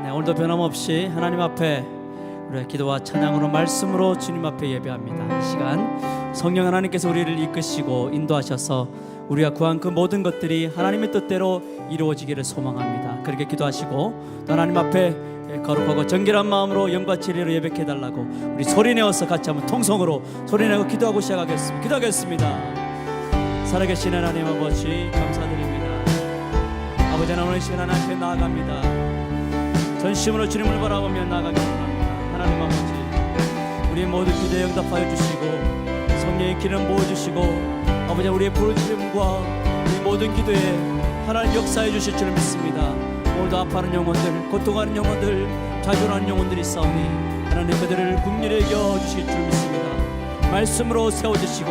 네, 오늘도 변함없이 하나님 앞에 우리의 기도와 찬양으로 말씀으로 주님 앞에 예배합니다. 이 시간 성령 하나님께서 우리를 이끄시고 인도하셔서 우리가 구한 그 모든 것들이 하나님의 뜻대로 이루어지기를 소망합니다. 그렇게 기도하시고 또 하나님 앞에 거룩하고 정결한 마음으로 영과 진리로 예배해달라고 우리 소리내어서 같이 한번 통성으로 소리내고 기도하고 시작하겠습니다. 기도하겠습니다. 살아계신 하나님 아버지 감사드립니다. 아버지 하나님 오늘 시간 하나님 앞에 나아갑니다. 전심으로 주님을 바라보며 나아가기 원합니다. 하나님 아버지 우리의 모든 기도에 응답하여 주시고 성령의 기름 부어주시고 아버지 우리의 부르짖음과 우리 모든 기도에 하나님 역사해 주실 줄 믿습니다. 오늘도 아파하는 영혼들, 고통하는 영혼들, 좌절하는 영혼들이 있사오니 하나님 그들을 긍휼히 여겨 주실 줄 믿습니다. 말씀으로 세워주시고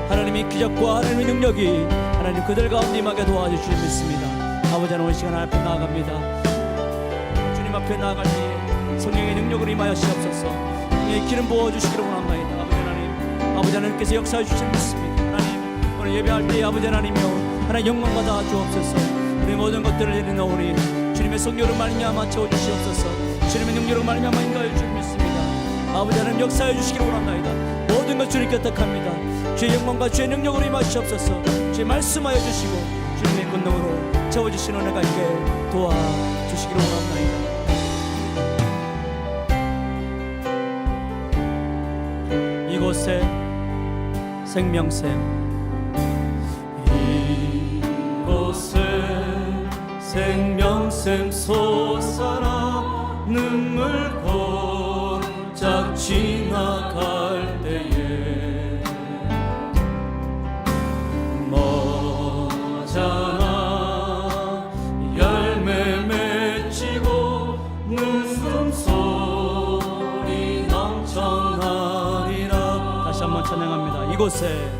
하나님의 기적과 하나님의 능력이 하나님 그들 가운데 임하게 도와주실 줄 믿습니다. 아버지 하나님 오늘 시간 앞에 나아갑니다. 주님 앞에 나아갈 때 성령의 능력을 임하여 시옵소서. 성령의 기름 부어주시기를 원합니다. 아버지 하나님, 아버지 하나님께서 역사해 주실 믿습니다. 하나님 오늘 예배할 때 아버지 하나님이여 하나님 영광 받아 주옵소서. 우리 모든 것들을 내려놓으니 주님의 성령으로 말미암아 채워주시옵소서. 주님의 능력으로 말미암아 인도하여 주실 믿습니다. 아버지 하나님 역사해 주시기를 원합니다. 모든 것 주님께 택합니다. 주의 영광과 주의 능력으로 임하시옵소서. 주의 말씀하여 주시고 주님의 권능으로 채워주시는 은혜가 있게 도와주시기를 원합니다. 이곳에 생명샘, 이곳에 생명샘 솟아나 눈물 골짝 지나갈 때에 머잖아 열매 맺히고 웃음소리 넘쳐나리라. 다시 한번 찬양합니다. 이곳에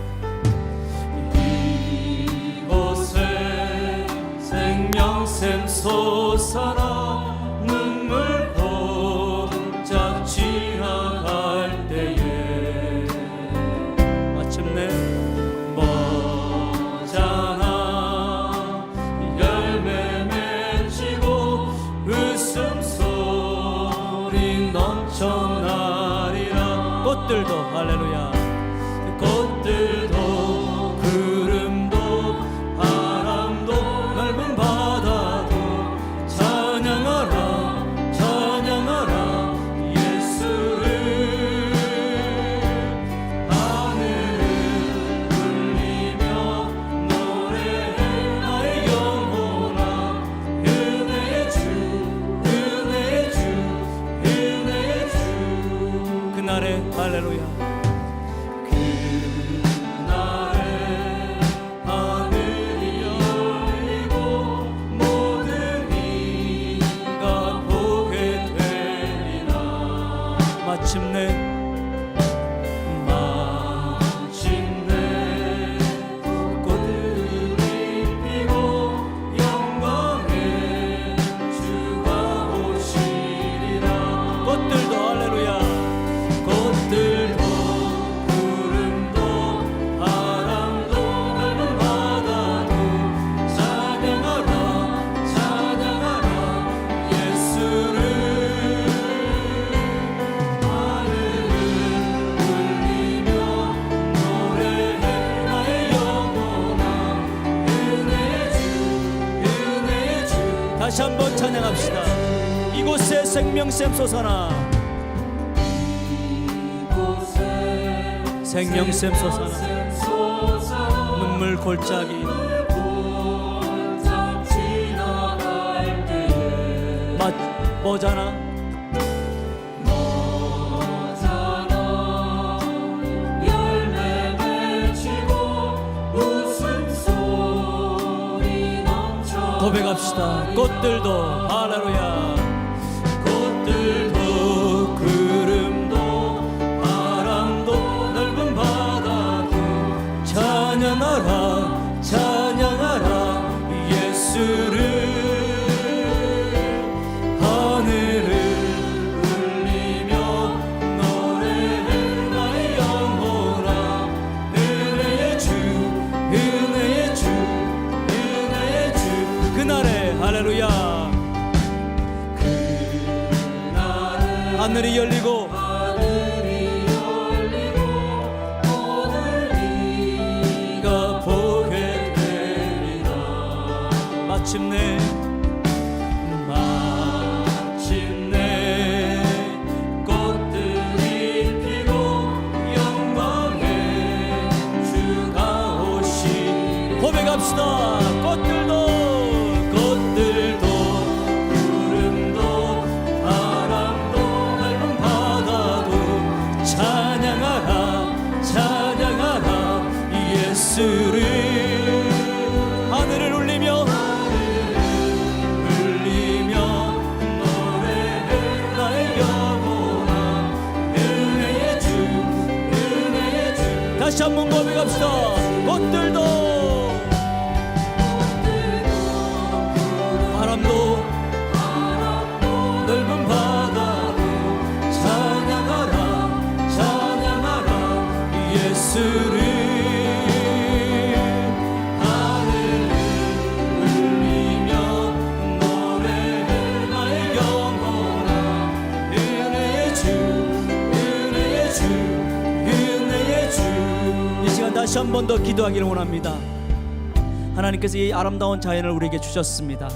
생명샘 솟아나 눈물 골짝 지나갈 때에 마침내 머잖아 열매 맺히고 웃음소리 넘쳐나리라. 꽃들도 할렐루야 꽃들도 구름도 바람도 넓은 바다도 찬양하라 찬양하라 예수를. 하늘을 울리며 노래해 나의 영혼아 은혜의 주 은혜의 주 은혜의 주. 그날에 할렐루야 마침내 꽃들이 피고 영광의 주가 오시리라. 꽃들도 할렐루야 꽃들도 구름도 바람도 넓은 바다도 찬양하라 찬양하라 예수를. 다시 한번 찬양합시다. 이곳에 생명샘 솟아나 생명샘 솟아나 눈물 골짜기 뭐잖아 열매 맺히고 웃음소리 넘쳐. 고백합시다. 꽃들도 할렐루야 꽃들도 구름도 바람도 넓은 바다도 찬양하라 찬양하라 예수를. 하늘을 울리며 노래해 나의 영혼아 은혜의 주 은혜의 주 은혜의 주. 그날에 할렐루야 하늘이 열리고 네가 보게 되리라. 마침내 꽃들이 피고 영광의 주가 오시리. 고백합시다. 꽃들도 구름도 바람도 넓은 바다도 찬양하라 찬양하라 예수를. 하늘을 울리며 노래해 나의 영혼아. 은혜의 주 다시 한번 고백합시다. 꽃들도 바람도 넓은 바다도 찬양하라 찬양하라 예수를. 하늘을 울리며 노래해 나의 영혼아. 은혜의 주 은혜의 주 은혜의 주. 이 시간 다시 한 번 더 기도하기를 원합니다. 하나님께서 이 아름다운 자연을 우리에게 주셨습니다.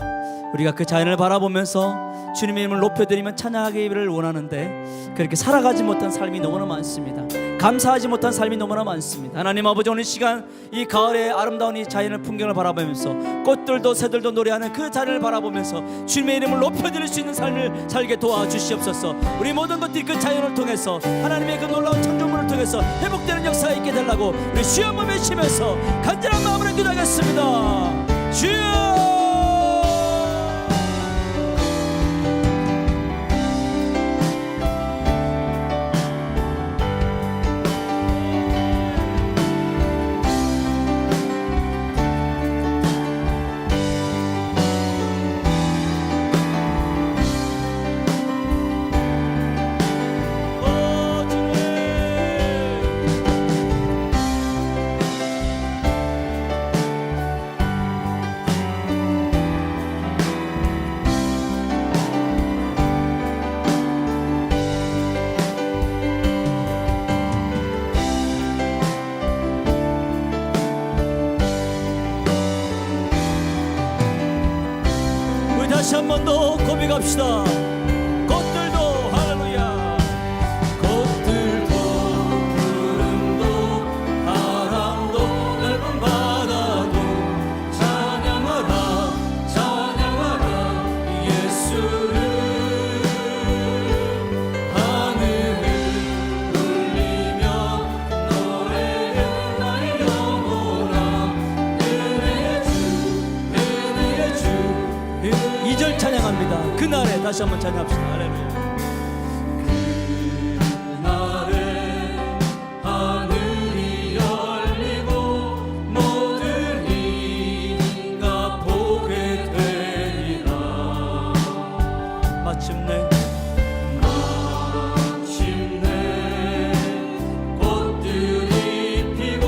우리가 그 자연을 바라보면서 주님의 이름을 높여드리면 찬양하기를 원하는데 그렇게 살아가지 못한 삶이 너무나 많습니다. 감사하지 못한 삶이 너무나 많습니다. 하나님 아버지, 오늘 시간 이 가을의 아름다운 이 자연의 풍경을 바라보면서 꽃들도 새들도 노래하는 그 자연을 바라보면서 주님의 이름을 높여드릴 수 있는 삶을 살게 도와주시옵소서. 우리 모든 것들이 그 자연을 통해서 하나님의 그 놀라운 창조물을 통해서 회복되는 역사가 있게 되려고 우리 주여 한번 외치면서 간절한 마음으로 기도하겠습니다. 주여! 다시 한 번 더 고백합시다. 꽃들도 할렐루야. 꽃들도 구름도 바람도 넓은 바다도 찬양하라 찬양하라 예수를. 하늘을 울리며 노래해 나의 영혼아. 은혜의 주 은혜의 주. 2절 찬양합니다. 그날에 다시 한번 찬양합시다. 할렐루야. 그날에 하늘이 열리고 모든 이가 보게 되리라. 마침내 꽃들이 피고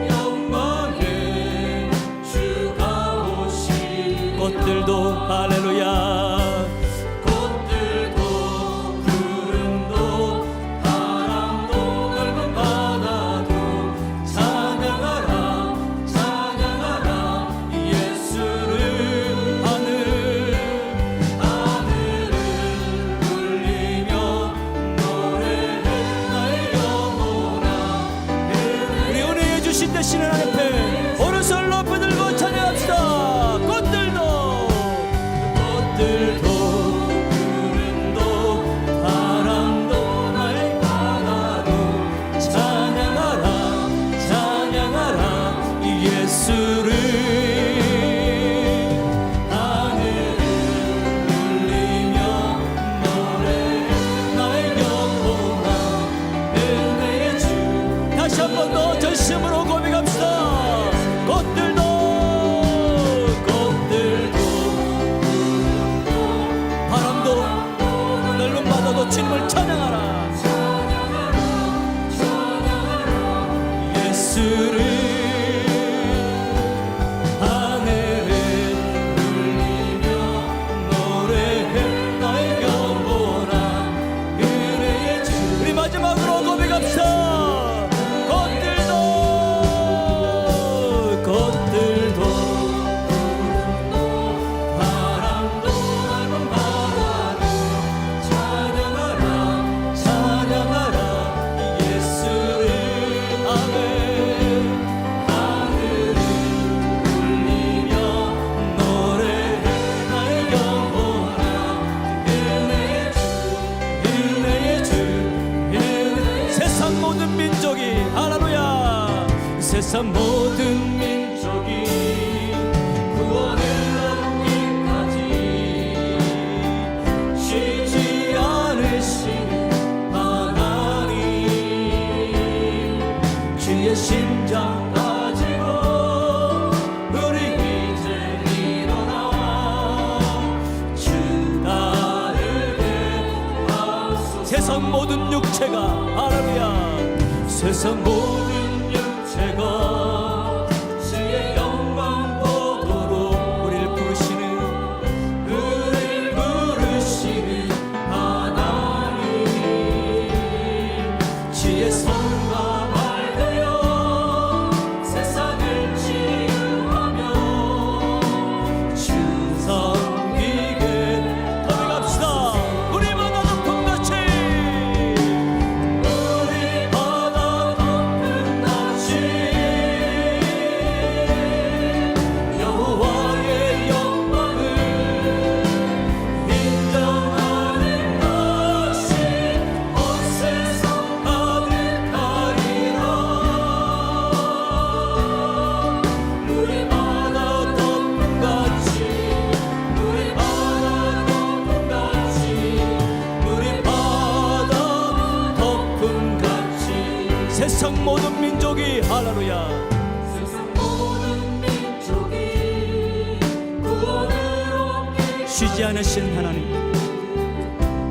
영광의 주가 오시리. 꽃들도 할렐루야. 꽃들도 구름도 바람도 넓은 바다도 찬양하라 찬양하라 예수를. 하늘을 울리며 노래해 나의 영혼아. 우리 은혜해 주신 되시는 하나님 앞에 오른손을 높이 들고 찬양합시다. 꽃들도 구름도 바람도 나의 바다도 찬양하라 찬양하라 예수를. 하늘을 울리며 노래해 나의 영혼아. 은혜의 주. 다시 한 번 더 전심으로 고백합시다. 꽃들도 바람도 넓은 바다도 주님을 찬양하라. 예수를. 하늘을 울리며 노래해 나의 영혼아. 세상 모든 민족이 구원을 얻기까지 쉬지 않으시는 하나님, 주의 심장 가지고 우리 이제 일어나 주 따르게 하소서. 세상 모든 육체가 할렐루야, 세상 모든 육체가 주의 영광 보도록 우리를 부르시는 하나님, 주의 손과 발 되어 세상을 치유하며 주 섬기게 더해갑시다. 우리 바다 덮은 같이, 우리 바다 덮은 같이 여호와의 영광을 인정하는 것이 온 세상 가득하리라. 우리 바다 덮은 같이, 우리 바다 덮은 같이, 우리 바다 덮은 같이 세상 모든 민족이 할렐루야, 세상 모든 민족이 구원을 얻기 쉬지 않으신 하나님,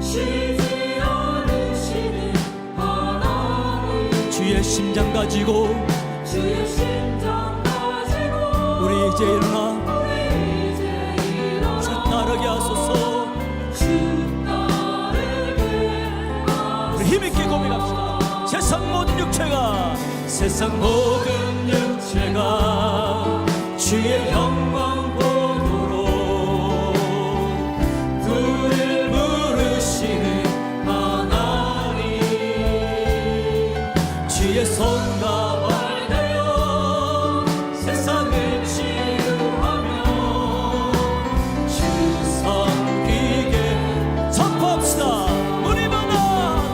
쉬지 않으시는 하나님, 주의 심장 가지고 주의 심장 가지고 우리 이제 일어나 우리 이제 일어나 주 따르게 하소서. 주 따르게 우리 힘있게 고백합시다. 세상 모든 육체가, 세상 모든 육체가 주의 영광 보도록 주를 부르시는 하나님, 주의 손과 발 되어 세상을 치유하며 주 섬기게 선포합시다. 우리 바다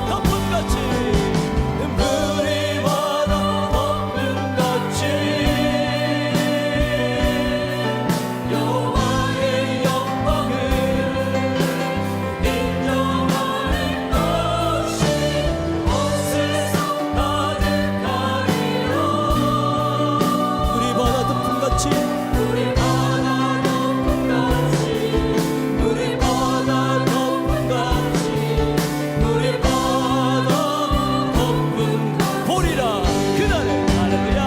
덮은 같이, 우리 바다 덮은 같이 여호와의 영광을 인정하는 것이 온 세상 가득하리라. 우리 바다 덮은 같이, 우리 바다 덮은 같이, 우리 바다 덮은 같이, 우리 바다 덮은 같이 보리라 그날에 할렐루야,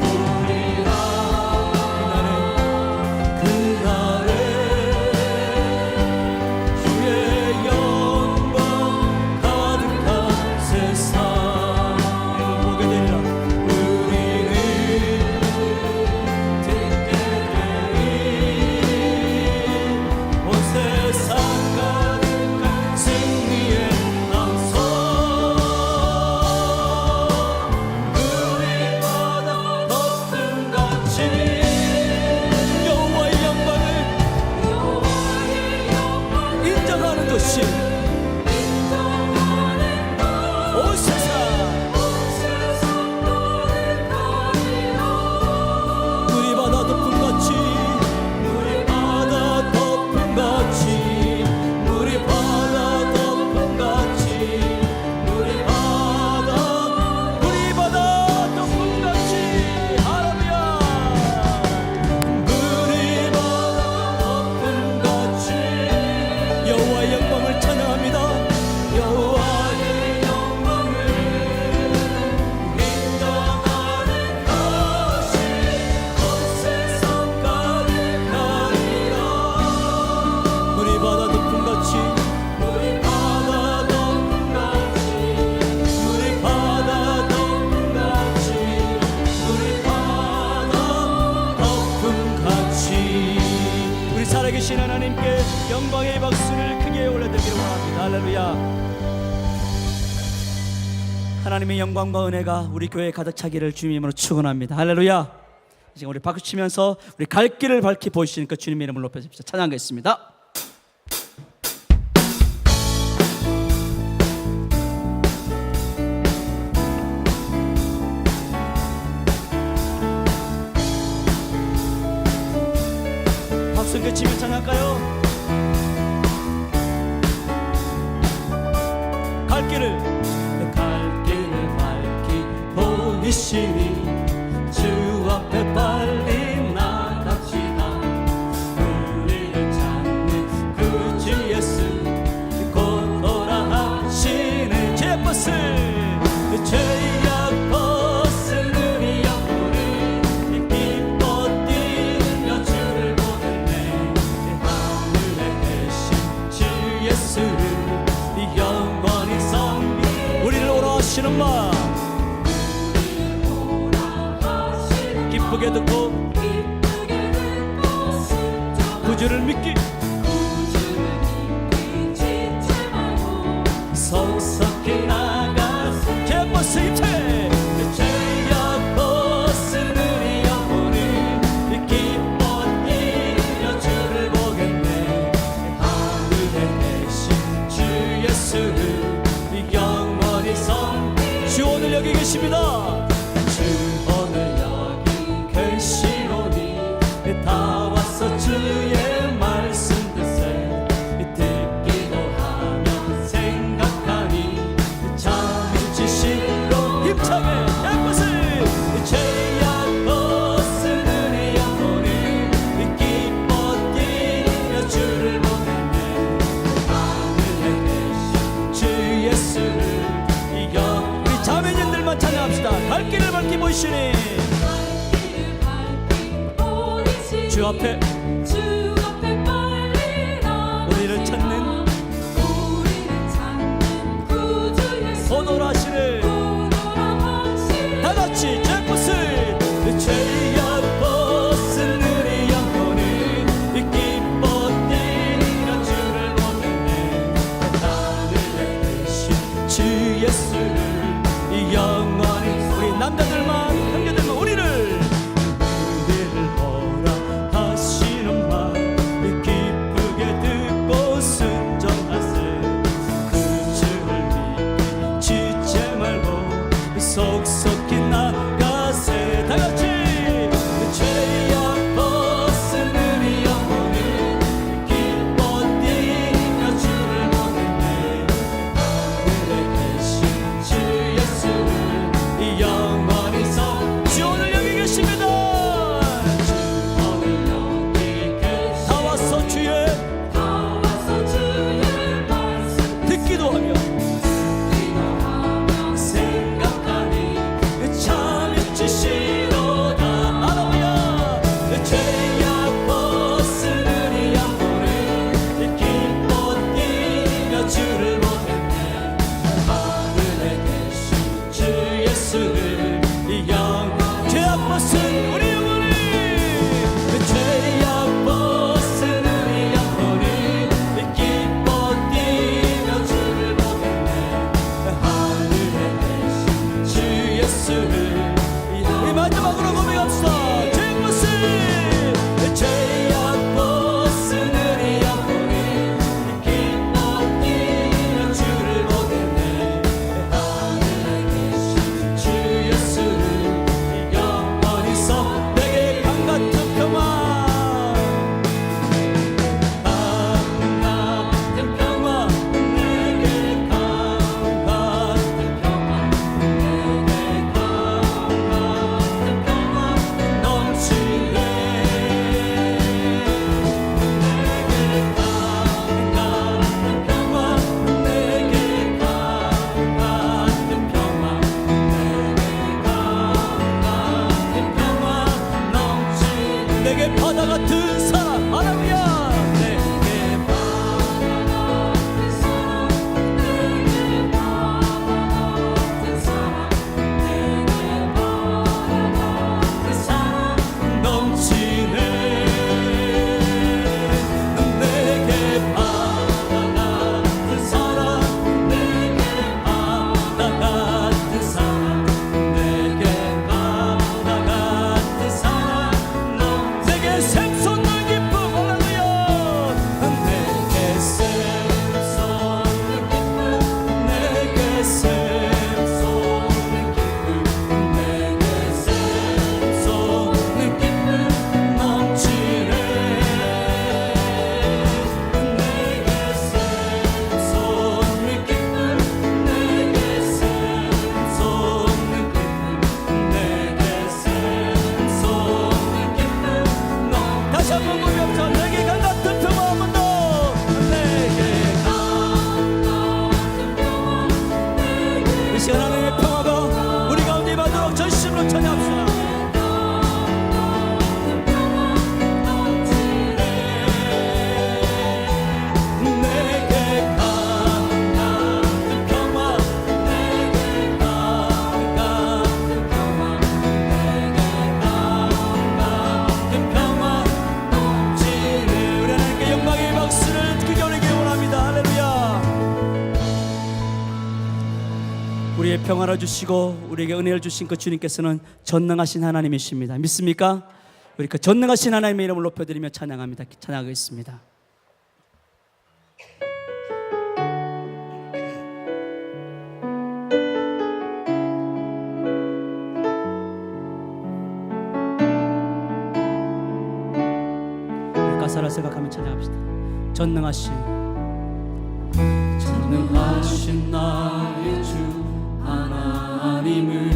보리라. 그날에 주의 영광 가득한 세상 보게 되리라. 우리는 듣게 되리. 온 세상 가득한 승리의 함성, 우리 바다 덮은 같이 여호와의 영광을 인정하는 것이 온 세상, 우리 바다 덮은 같이, 우리 바다 덮은 같이, 우리 바다 덮은 같이, 우리 바다 우리 바다 덮은 같이 할렐루야. 우리 바다 덮은 같이 여호와의 영광을 찬양합니다. 여호와의 영광을 인정하는 것이 온 세상 가득하리라. 우리 바다 덮은 같이, 우리 바다 덮은 같이, 우리 바다 덮은 같이, 우리 바다 덮은 같이 우리 살아계신 하나님께 영광의 박수를 크게 올려드리기를 원합니다. 할렐루야. 하나님의 영광과 은혜가 우리 교회에 가득 차기를 주님의 이름으로 축원합니다. 할렐루야. 지금 우리 박수 치면서 우리 갈 길을 밝히 보이시니까 주님의 이름을 높여줍시다. 찬양하겠습니다. 갈 길을 밝히 보이시니 주 앞에 빨리 나갑시다. 우리를 찾는 그 주 예수 곧 오라 하시네. 죄악 버스 죄악 버스 눈이 영혼을 기뻐 뛰며 주를 보겠네. 하늘에 계신 주 예수를 영원히 섬기 우리를 오라 하시는 말 기쁘게 듣고 구주를 믿기 속속히 나가 죄악 버스 입체 죄악 버스 눈이 영혼을 기뻐 뛰며 주를 보겠네. 하늘에 계신 주 예수를 영원히 섬기 주 오늘 여기 계십니다. 주 오늘 여기 계시오니 다 와서 주의 말씀 듣세. 듣기도 하며 생각하니 참 지시로 힘차게 약버스 죄악 버스 눈이 영혼을 기뻐 뛰며 주를 보겠네. 하늘에 계신 주 예수를 우리 자매님들만 찬양합시다. 갈 길을 밝히 보이시니 주 앞에 우리를 찾는 곧 오라 하시네. 다 같이 죄악 버스 죄악 버스 눈이 영혼을 기뻐 뛰며 주를 보겠네. 하늘에 계신 주 예수를 영원히 우리 남자들만 형제들만 우리를 보라 하시는 말 기쁘게 듣고 순종하세. 그 주를 믿기 지체 말고 속속히 나가세. 다 같이 죄악 버스 눈이 영혼을 기뻐 뛰며 주를 보겠네. 하늘에 계신 주 예수를 영원히 주 오늘 여기 계십니다. 주 오늘 여기 계십니다. 다 와서 주의 말씀 듣기도 하며 생각하니 참 잊으시로다. 할렐루야. 죄악 버스 눈이 영혼을 기뻐 뛰며 주를 보겠네. 하늘에 계신 주 예수를 죄악 버스 우리 영혼을 죄악 버스 눈이 영혼을 기뻐 뛰며 주를 보겠네. 하늘에 계신 주 예수를 우리 마지막으로 고백합시다. 죄악 버스 죄악 버스 눈이 영혼을 기뻐 뛰며 우리의 평화를 주시고 우리에게 은혜를 주신 그 주님께서는 전능하신 하나님이십니다. 믿습니까? 우리 그 전능하신 하나님의 이름을 높여드리며 찬양합니다. 찬양하겠습니다. 가사를 생각하며 찬양합시다. 전능하신 나의 주 하나님을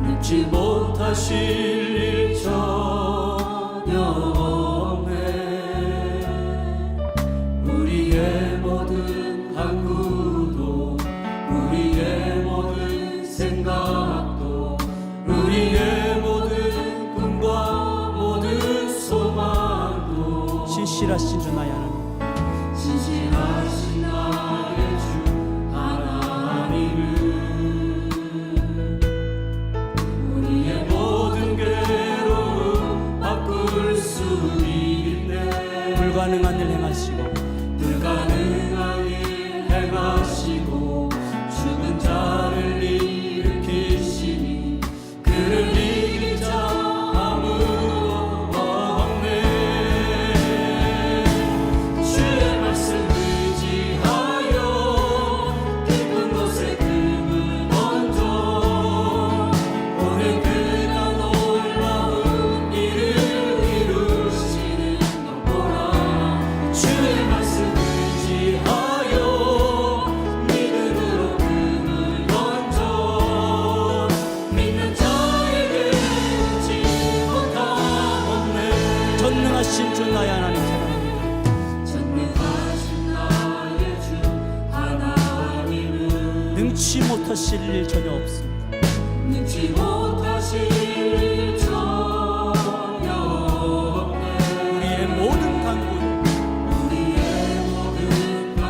늙지 못하실 일 전혀 없네. 우리의 모든 간구도 우리의 모든 생각도 우리의 모든 꿈과 모든 소망도 신실하신 주 나의 하나님, 신실하신 나의 주 하나님을 우리의 모든 괴로움 바꿀 수 있네. 불가능한 일 행하시고 불가능한 일 행하시고 죽은 자를 일으키시니 그를 이길 자 아무도 없네. 주의 말씀 의지하여 깊은 곳에 금을 던져 오늘 그가 놀라운 일을 이루시는 것 보라. 주의 말씀 의지하여 믿음으로 금을 던져 믿는 자에게 잊지 못함 없네. 전능하신 주 나의 하나님 찬양합니다. 전능하신 나의 주 하나님은 능치 못하실 일 전혀 없습니다. 능치 못하실 일 전혀 없네. 우리의 모든 간구, 우리의 모든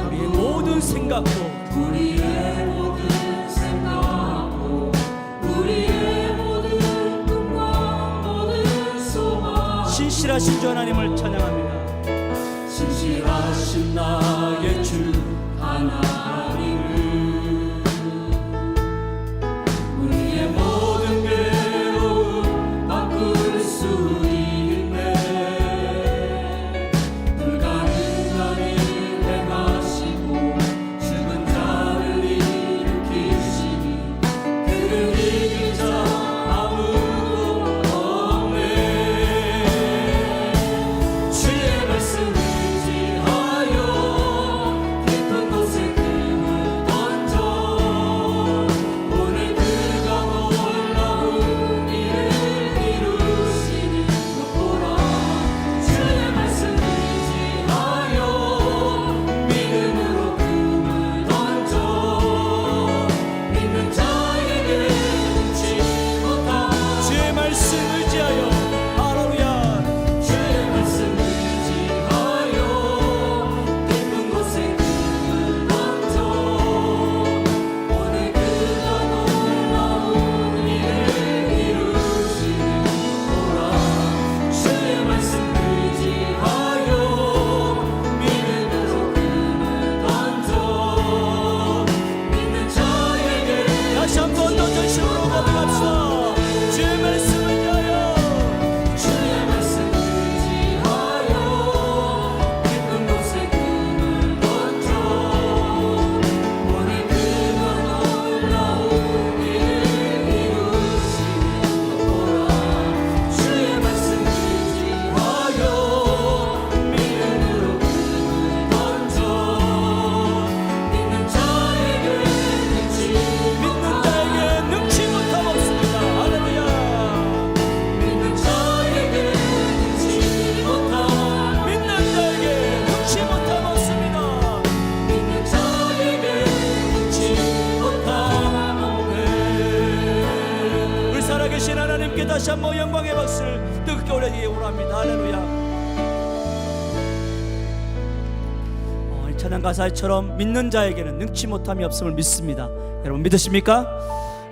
우리의 모든 생각도 우리의 모든 생각도 우리의 모든 꿈과 모든 소망 신실하신 주 하나님을 찬양합니다. 신실하신 나의 주 하나님을 우리의 모든 괴로움 바꿀 수 있네. 불가능한 일 행하시고 죽은 자를 일으키시니 그를 이길 자 아무도 없네. 주의 말씀 의지하여 깊은 곳에 금을 던져 오늘 그가 놀라운 일을 이루시는 것 보라. 주의 말씀 의지하여 믿음으로 금을 던져 믿는 자에게 잊지 못함. 주의 말씀 의지하여 할렐루야. 주의 말씀 의지하여 깊은 곳에 금을 던져 오늘 그가 놀라운 일을 이루시는 보라. 주의 말씀 의지하여 믿음으로 금을 던져 믿는 자에게 다시 한 번 더 전심으로 고백합시다. 주의 말씀 의지하여 주의 말씀 의지하여 깊은 곳에 금을 던져 오늘 그가 놀라운 일을 이루시는 것 보라. 주의 말씀 의지하여 믿음으로 금을 던져 믿는 자에게 능치 믿는 자에게 능치 못함 없습니다. 할렐루야. 믿는 자에게 능치 못함 믿는 자에게 능치 못함 없습니다. 믿는 자에게 능치 못함 없네. 우리 살아계신 하나님께 다시 한번 영광의 박수를 뜨겁게 올려드리기 원합니다. 할렐루야. 이 찬양 가사처럼 믿는 자에게는 능치 못함이 없음을 믿습니다. 여러분 믿으십니까?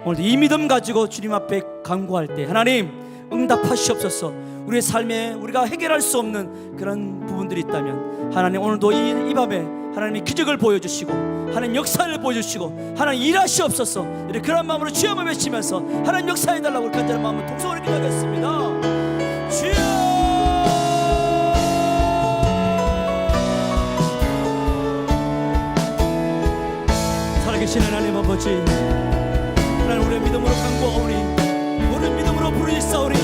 오늘 이 믿음 가지고 주님 앞에 간구할 때 하나님 응답하시옵소서. 우리의 삶에 우리가 해결할 수 없는 그런 부분들이 있다면 하나님 오늘도 이 밤에 하나님이 기적을 보여주시고 하나님 역사를 보여주시고 하나님 일하시옵소서. 이렇게 그런 마음으로 주여 한번 외치면서 하나님 역사해달라고 간절한 마음으로 통성으로 기도하겠습니다. 주여. 살아계신 하나님 아버지, 하나님 우리의 믿음으로 강구하오니 모든 믿음으로 부르짖사오니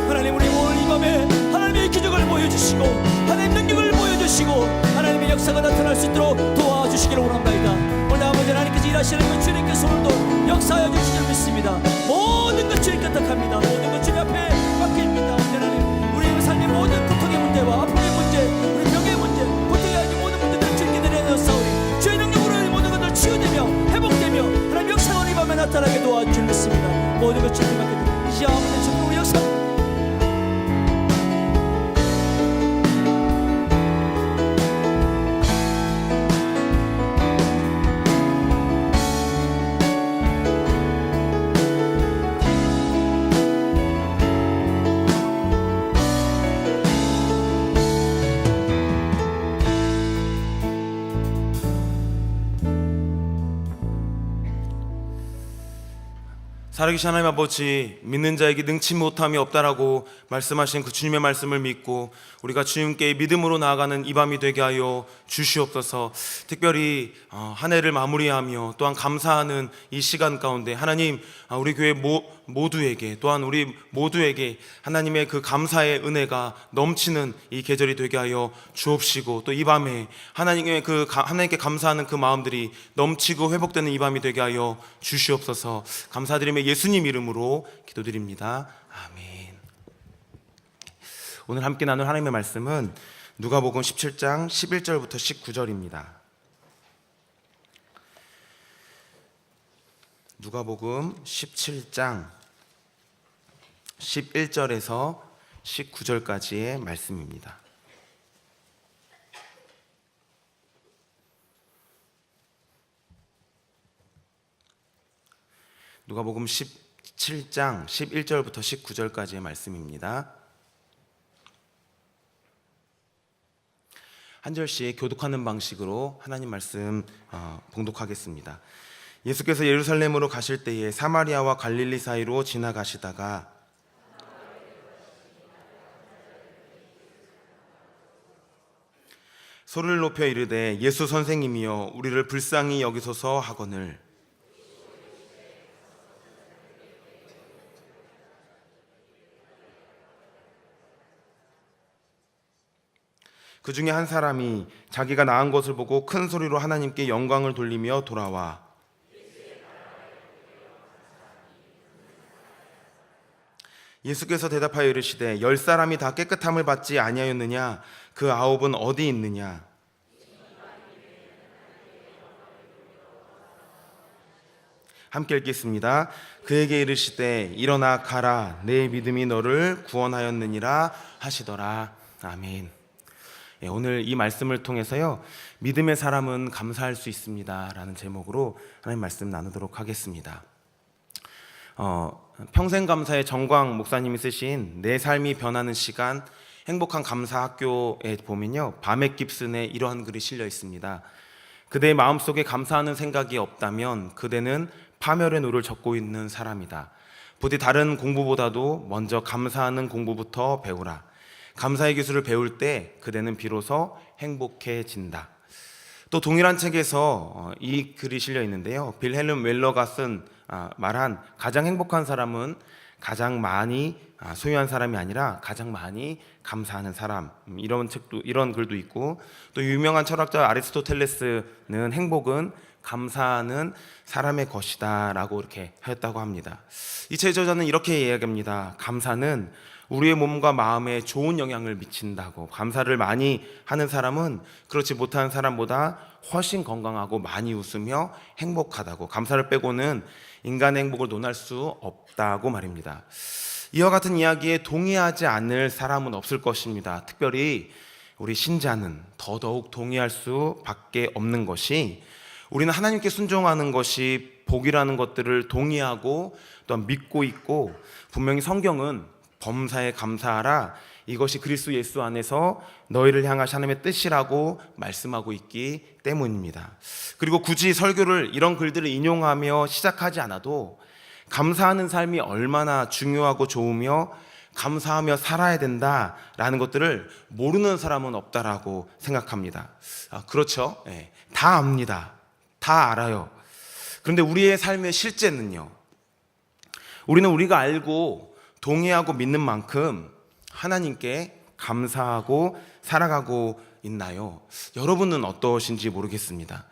하나님 우리 오늘 이 밤에 하나님의 기적을 보여주시고 하나님의 능력을 보여주시고 하나님의 역사가 나타날 수 있도록 도와주시기를 원합니다. 오늘 아버지 하나님께서 일하시는 것 주님께서 오늘도 역사하여 주실 줄 믿습니다. 모든 것 주님께 택합니다. 모든 것 주님 앞에 맡깁니다. 하나님 우리의 삶의 모든 고통의 문제와 아픔의 문제, 우리 병의 문제, 고통의 아닌 모든 문제들을 주님께 내려놓사오니 주의 능력으로 이 모든 것들 치유되며 회복되며 하나님 역사가 이 밤에 나타나게 도와주실 믿습니다. 모든 것 주님 앞에 이제 아버지 주님 역사 살아계신 하나님 아버지, 믿는 자에게 능치 못함이 없다라고 말씀하신 그 주님의 말씀을 믿고 우리가 주님께 믿음으로 나아가는 이 밤이 되게 하여 주시옵소서. 특별히 한 해를 마무리하며 또한 감사하는 이 시간 가운데 하나님, 우리 교회 모두에게 또한 우리 모두에게 하나님의 그 감사의 은혜가 넘치는 이 계절이 되게 하여 주옵시고, 또 이 밤에 하나님께 감사하는 그 마음들이 넘치고 회복되는 이 밤이 되게 하여 주시옵소서. 감사드리며 예수님 이름으로 기도드립니다. 아멘. 오늘 함께 나눌 하나님의 말씀은 누가복음 17장 11절부터 19절입니다. 누가복음 17장 11절에서 19절까지의 말씀입니다. 누가복음 17장 11절부터 19절까지의 말씀입니다. 한 절씩 교독하는 방식으로 하나님 말씀 봉독하겠습니다. 예수께서 예루살렘으로 가실 때에 사마리아와 갈릴리 사이로 지나가시다가 소리를 높여 이르되 예수 선생님이여 우리를 불쌍히 여기소서 하거늘 그 중에 한 사람이 자기가 나은 것을 보고 큰 소리로 하나님께 영광을 돌리며 돌아와 예수께서 대답하여 이르시되 10사람이 다 깨끗함을 받지 아니하였느냐? 그 9은 어디 있느냐? 함께 읽겠습니다. 그에게 이르시되 일어나 가라 내 믿음이 너를 구원하였느니라 하시더라. 아멘. 오늘 이 말씀을 통해서요, 믿음의 사람은 감사할 수 있습니다 라는 제목으로 하나님 말씀 나누도록 하겠습니다. 평생감사의 정광 목사님이 쓰신 내 삶이 변하는 시간 행복한 감사 학교에 보면요, 바맥 깁슨의 이러한 글이 실려 있습니다. 그대의 마음속에 감사하는 생각이 없다면 그대는 파멸의 노를 젓고 있는 사람이다. 부디 다른 공부보다도 먼저 감사하는 공부부터 배우라. 감사의 기술을 배울 때 그대는 비로소 행복해진다. 또 동일한 책에서 이 글이 실려 있는데요, 빌헬름 웰러가 쓴 말한 가장 행복한 사람은 가장 많이 소유한 사람이 아니라 가장 많이 감사하는 사람, 이런 글도 있고, 또 유명한 철학자 아리스토텔레스는 행복은 감사하는 사람의 것이다 라고 이렇게 하였다고 합니다. 이 책 저자는 이렇게 이야기합니다. 감사는 우리의 몸과 마음에 좋은 영향을 미친다고. 감사를 많이 하는 사람은 그렇지 못한 사람보다 훨씬 건강하고 많이 웃으며 행복하다고. 감사를 빼고는 인간의 행복을 논할 수 없다고 말입니다. 이와 같은 이야기에 동의하지 않을 사람은 없을 것입니다. 특별히 우리 신자는 더더욱 동의할 수밖에 없는 것이, 우리는 하나님께 순종하는 것이 복이라는 것들을 동의하고 또 믿고 있고, 분명히 성경은 범사에 감사하라 이것이 그리스도 예수 안에서 너희를 향하신 하나님의 뜻이라고 말씀하고 있기 때문입니다. 그리고 굳이 설교를 이런 글들을 인용하며 시작하지 않아도 감사하는 삶이 얼마나 중요하고 좋으며 감사하며 살아야 된다라는 것들을 모르는 사람은 없다라고 생각합니다. 그렇죠. 네, 다 압니다. 다 알아요. 그런데 우리의 삶의 실제는요, 우리는 우리가 알고 동의하고 믿는 만큼 하나님께 감사하고 살아가고 있나요? 여러분은 어떠신지 모르겠습니다.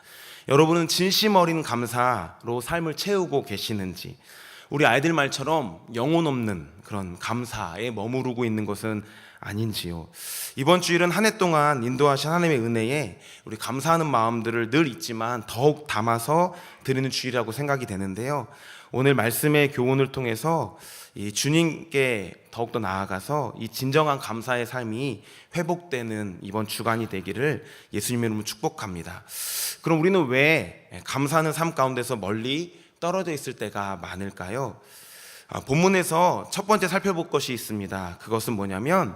여러분은 진심 어린 감사로 삶을 채우고 계시는지, 우리 아이들 말처럼 영혼 없는 그런 감사에 머무르고 있는 것은 아닌지요. 이번 주일은 한 해 동안 인도하신 하나님의 은혜에 우리 감사하는 마음들을 늘 있지만 더욱 담아서 드리는 주일이라고 생각이 되는데요. 오늘 말씀의 교훈을 통해서 이 주님께 더욱더 나아가서 이 진정한 감사의 삶이 회복되는 이번 주간이 되기를 예수님의 이름으로 축복합니다. 그럼 우리는 왜 감사하는 삶 가운데서 멀리 떨어져 있을 때가 많을까요? 본문에서 첫 번째 살펴볼 것이 있습니다. 그것은 뭐냐면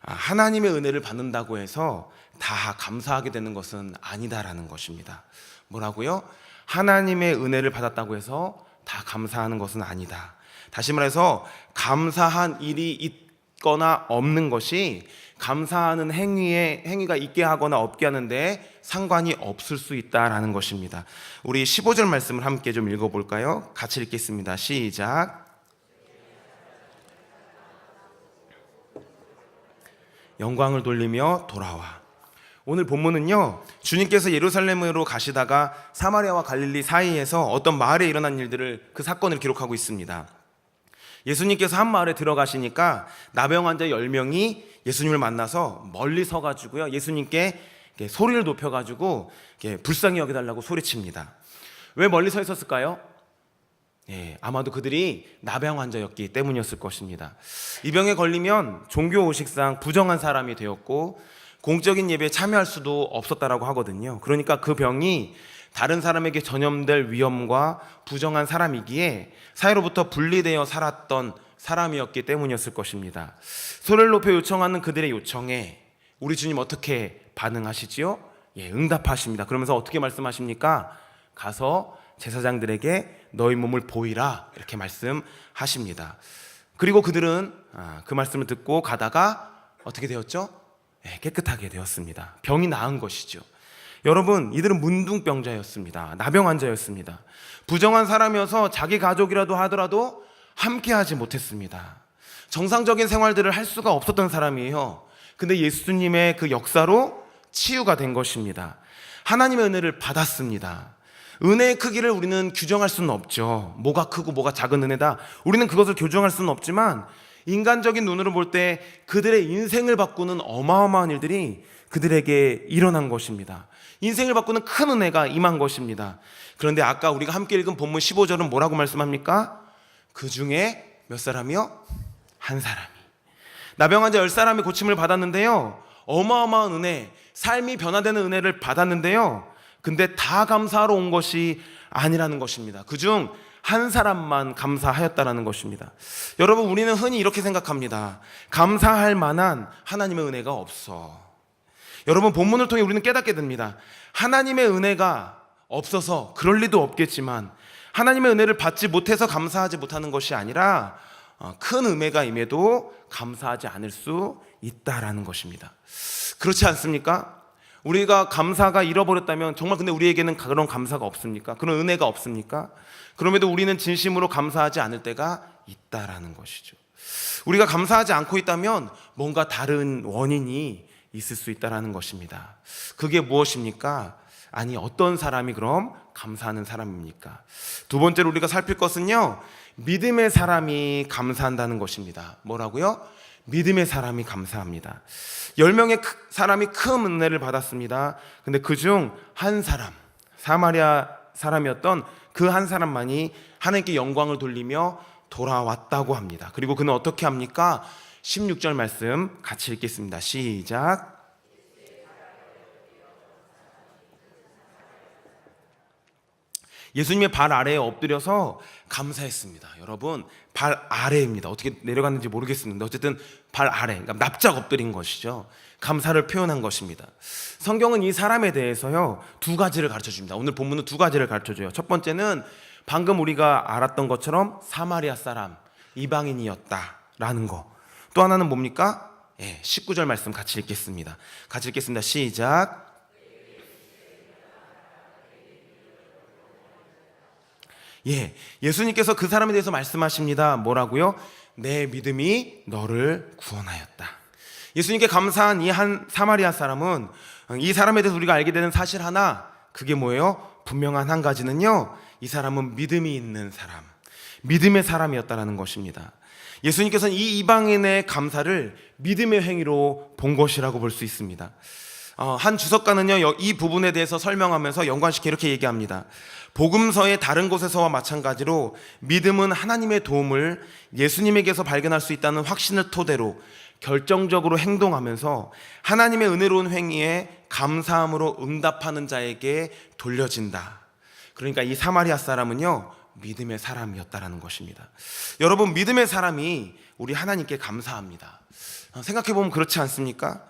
하나님의 은혜를 받는다고 해서 다 감사하게 되는 것은 아니다라는 것입니다. 뭐라고요? 하나님의 은혜를 받았다고 해서 다 감사하는 것은 아니다. 다시 말해서 감사한 일이 있거나 없는 것이 감사하는 행위가 있게 하거나 없게 하는데 상관이 없을 수 있다라는 것입니다. 우리 15절 말씀을 함께 좀 읽어볼까요? 같이 읽겠습니다. 시작. 영광을 돌리며 돌아와. 오늘 본문은요, 주님께서 예루살렘으로 가시다가 사마리아와 갈릴리 사이에서 어떤 마을에 일어난 일들을, 그 사건을 기록하고 있습니다. 예수님께서 한 마을에 들어가시니까 나병 환자 10명이 예수님을 만나서 멀리 서가지고요, 예수님께 소리를 높여가지고 불쌍히 여겨달라고 소리칩니다. 왜 멀리 서 있었을까요? 아마도 그들이 나병 환자였기 때문이었을 것입니다. 이 병에 걸리면 종교 의식상 부정한 사람이 되었고 공적인 예배에 참여할 수도 없었다라고 하거든요. 그러니까 그 병이 다른 사람에게 전염될 위험과 부정한 사람이기에 사회로부터 분리되어 살았던 사람이었기 때문이었을 것입니다. 소리를 높여 요청하는 그들의 요청에 우리 주님 어떻게 반응하시지요? 응답하십니다. 그러면서 어떻게 말씀하십니까? 가서 제사장들에게 너희 몸을 보이라, 이렇게 말씀하십니다. 그리고 그들은 그 말씀을 듣고 가다가 어떻게 되었죠? 깨끗하게 되었습니다. 병이 나은 것이죠. 여러분, 이들은 문둥병자였습니다. 나병 환자였습니다. 부정한 사람이어서 자기 가족이라도 하더라도 함께하지 못했습니다. 정상적인 생활들을 할 수가 없었던 사람이에요. 근데 예수님의 그 역사로 치유가 된 것입니다. 하나님의 은혜를 받았습니다. 은혜의 크기를 우리는 규정할 수는 없죠. 뭐가 크고 뭐가 작은 은혜다, 우리는 그것을 교정할 수는 없지만 인간적인 눈으로 볼 때 그들의 인생을 바꾸는 어마어마한 일들이 그들에게 일어난 것입니다. 인생을 바꾸는 큰 은혜가 임한 것입니다. 그런데 아까 우리가 함께 읽은 본문 15절은 뭐라고 말씀합니까? 그 중에 몇 사람이요? 한 사람이. 나병 환자 10사람이 고침을 받았는데요, 어마어마한 은혜, 삶이 변화되는 은혜를 받았는데요, 근데 다 감사하러 온 것이 아니라는 것입니다. 그중 한 사람만 감사하였다라는 것입니다. 여러분, 우리는 흔히 이렇게 생각합니다. 감사할 만한 하나님의 은혜가 없어. 여러분, 본문을 통해 우리는 깨닫게 됩니다. 하나님의 은혜가 없어서 그럴 리도 없겠지만 하나님의 은혜를 받지 못해서 감사하지 못하는 것이 아니라 큰 은혜가 임해도 감사하지 않을 수 있다라는 것입니다. 그렇지 않습니까? 우리가 감사가 잃어버렸다면 정말 근데 우리에게는 그런 감사가 없습니까? 그런 은혜가 없습니까? 그럼에도 우리는 진심으로 감사하지 않을 때가 있다라는 것이죠. 우리가 감사하지 않고 있다면 뭔가 다른 원인이 있을 수 있다라는 것입니다. 그게 무엇입니까? 아니, 어떤 사람이 그럼 감사하는 사람입니까? 두 번째로 우리가 살필 것은요, 믿음의 사람이 감사한다는 것입니다. 뭐라고요? 믿음의 사람이 감사합니다. 10명의 사람이 큰 은혜를 받았습니다. 근데 그중 한 사람, 사마리아 사람이었던 그 한 사람만이 하나님께 영광을 돌리며 돌아왔다고 합니다. 그리고 그는 어떻게 합니까? 16절 말씀 같이 읽겠습니다. 시작. 예수님의 발 아래에 엎드려서 감사했습니다. 여러분, 발 아래입니다. 어떻게 내려갔는지 모르겠습니다. 어쨌든 발 아래, 그러니까 납작 엎드린 것이죠. 감사를 표현한 것입니다. 성경은 이 사람에 대해서요, 두 가지를 가르쳐 줍니다. 오늘 본문은 두 가지를 가르쳐 줘요. 첫 번째는 방금 우리가 알았던 것처럼 사마리아 사람, 이방인이었다라는 거. 또 하나는 뭡니까? 19절 말씀 같이 읽겠습니다. 같이 읽겠습니다. 시작. 예수님께서 그 사람에 대해서 말씀하십니다. 뭐라고요? 내 믿음이 너를 구원하였다. 예수님께 감사한 이 한 사마리아 사람은 이 사람에 대해서 우리가 알게 되는 사실 하나, 그게 뭐예요? 분명한 한 가지는요, 이 사람은 믿음이 있는 사람, 믿음의 사람이었다는 것입니다. 예수님께서는 이 이방인의 감사를 믿음의 행위로 본 것이라고 볼 수 있습니다. 한 주석가는요, 이 부분에 대해서 설명하면서 연관시켜 이렇게 얘기합니다. 복음서의 다른 곳에서와 마찬가지로 믿음은 하나님의 도움을 예수님에게서 발견할 수 있다는 확신을 토대로 결정적으로 행동하면서 하나님의 은혜로운 행위에 감사함으로 응답하는 자에게 돌려진다. 그러니까 이 사마리아 사람은요, 믿음의 사람이었다라는 것입니다. 여러분, 믿음의 사람이 우리 하나님께 감사합니다. 생각해보면 그렇지 않습니까?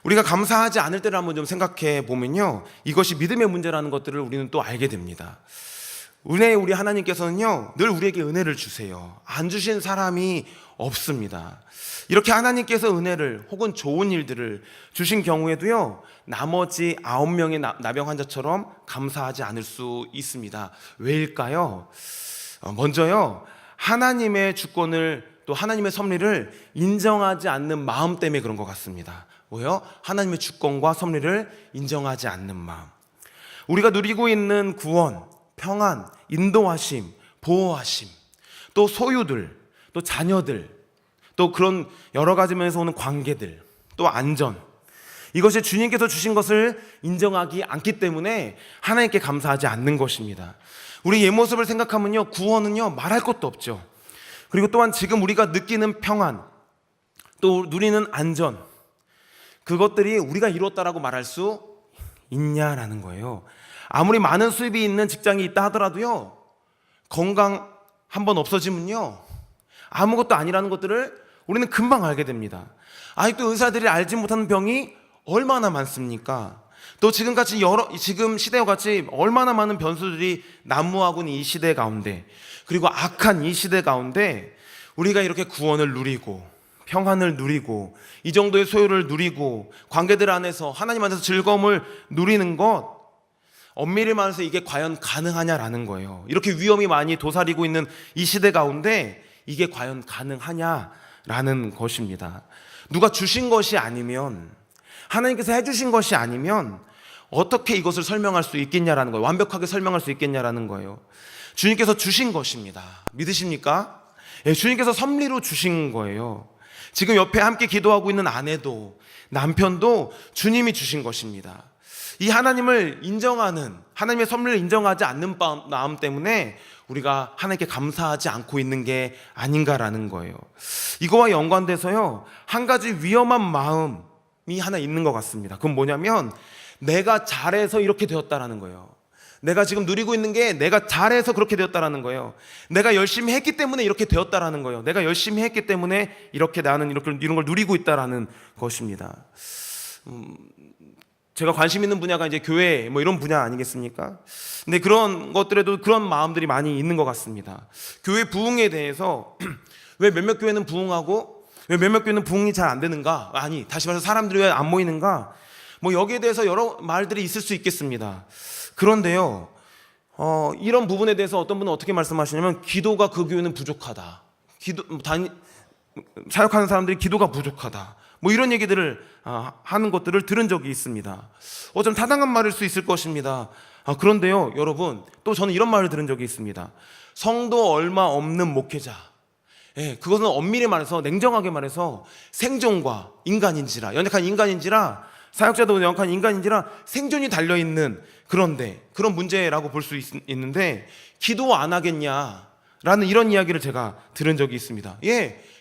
우리가 감사하지 않을 때를 한번 좀 생각해 보면요, 이것이 믿음의 문제라는 것들을 우리는 또 알게 됩니다. 우리 하나님께서는요, 늘 우리에게 은혜를 주세요. 안 주신 사람이 없습니다. 이렇게 하나님께서 은혜를 혹은 좋은 일들을 주신 경우에도요, 나머지 9명의 나병 환자처럼 감사하지 않을 수 있습니다. 왜일까요? 먼저요, 하나님의 주권을 또 하나님의 섭리를 인정하지 않는 마음 때문에 그런 것 같습니다. 뭐요? 하나님의 주권과 섭리를 인정하지 않는 마음. 우리가 누리고 있는 구원, 평안, 인도하심, 보호하심, 또 소유들, 또 자녀들, 또 그런 여러 가지 면에서 오는 관계들, 또 안전, 이것이 주님께서 주신 것을 인정하기 않기 때문에 하나님께 감사하지 않는 것입니다. 우리 옛 모습을 생각하면요, 구원은요, 말할 것도 없죠. 그리고 또한 지금 우리가 느끼는 평안, 또 누리는 안전, 그것들이 우리가 이뤘다라고 말할 수 있냐라는 거예요. 아무리 많은 수입이 있는 직장이 있다 하더라도요, 건강 한번 없어지면요, 아무것도 아니라는 것들을 우리는 금방 알게 됩니다. 아직도 의사들이 알지 못하는 병이 얼마나 많습니까? 또 지금 시대와 같이 얼마나 많은 변수들이 난무하고 있는 이 시대 가운데, 그리고 악한 이 시대 가운데 우리가 이렇게 구원을 누리고 평안을 누리고 이 정도의 소유를 누리고 관계들 안에서 하나님 안에서 즐거움을 누리는 것, 엄밀히 말해서 이게 과연 가능하냐라는 거예요. 이렇게 위험이 많이 도사리고 있는 이 시대 가운데 이게 과연 가능하냐라는 것입니다. 누가 주신 것이 아니면, 하나님께서 해주신 것이 아니면 어떻게 이것을 설명할 수 있겠냐라는 거예요. 완벽하게 설명할 수 있겠냐라는 거예요. 주님께서 주신 것입니다. 믿으십니까? 주님께서 섭리로 주신 거예요. 지금 옆에 함께 기도하고 있는 아내도, 남편도 주님이 주신 것입니다. 이 하나님을 인정하는, 하나님의 섭리를 인정하지 않는 마음 때문에 우리가 하나님께 감사하지 않고 있는 게 아닌가라는 거예요. 이거와 연관돼서요, 한 가지 위험한 마음이 하나 있는 것 같습니다. 그건 뭐냐면, 내가 잘해서 이렇게 되었다라는 거예요. 내가 지금 누리고 있는 게 내가 잘해서 그렇게 되었다라는 거예요. 내가 열심히 했기 때문에 이렇게 되었다라는 거예요. 내가 열심히 했기 때문에 이렇게 나는 이런 걸 누리고 있다라는 것입니다. 제가 관심 있는 분야가 이제 교회 뭐 이런 분야 아니겠습니까? 근데 그런 것들에도 그런 마음들이 많이 있는 것 같습니다. 교회 부흥에 대해서 왜 몇몇 교회는 부흥하고 왜 몇몇 교회는 부흥이 잘 안 되는가? 아니, 다시 말해서 사람들이 왜 안 모이는가? 뭐 여기에 대해서 여러 말들이 있을 수 있겠습니다. 그런데요, 이런 부분에 대해서 어떤 분은 어떻게 말씀하시냐면, 기도가 그 교회는 부족하다. 사역하는 사람들이 기도가 부족하다. 뭐 이런 얘기들을 하는 것들을 들은 적이 있습니다. 좀 타당한 말일 수 있을 것입니다. 그런데요, 여러분, 또 저는 이런 말을 들은 적이 있습니다. 성도 얼마 없는 목회자, 그것은 엄밀히 말해서, 냉정하게 말해서 생존과 인간인지라, 연약한 인간인지라, 사역자도 연약한 인간인지라 생존이 달려있는 그런 문제라고 볼 수 있는데, 기도 안 하겠냐라는 이런 이야기를 제가 들은 적이 있습니다.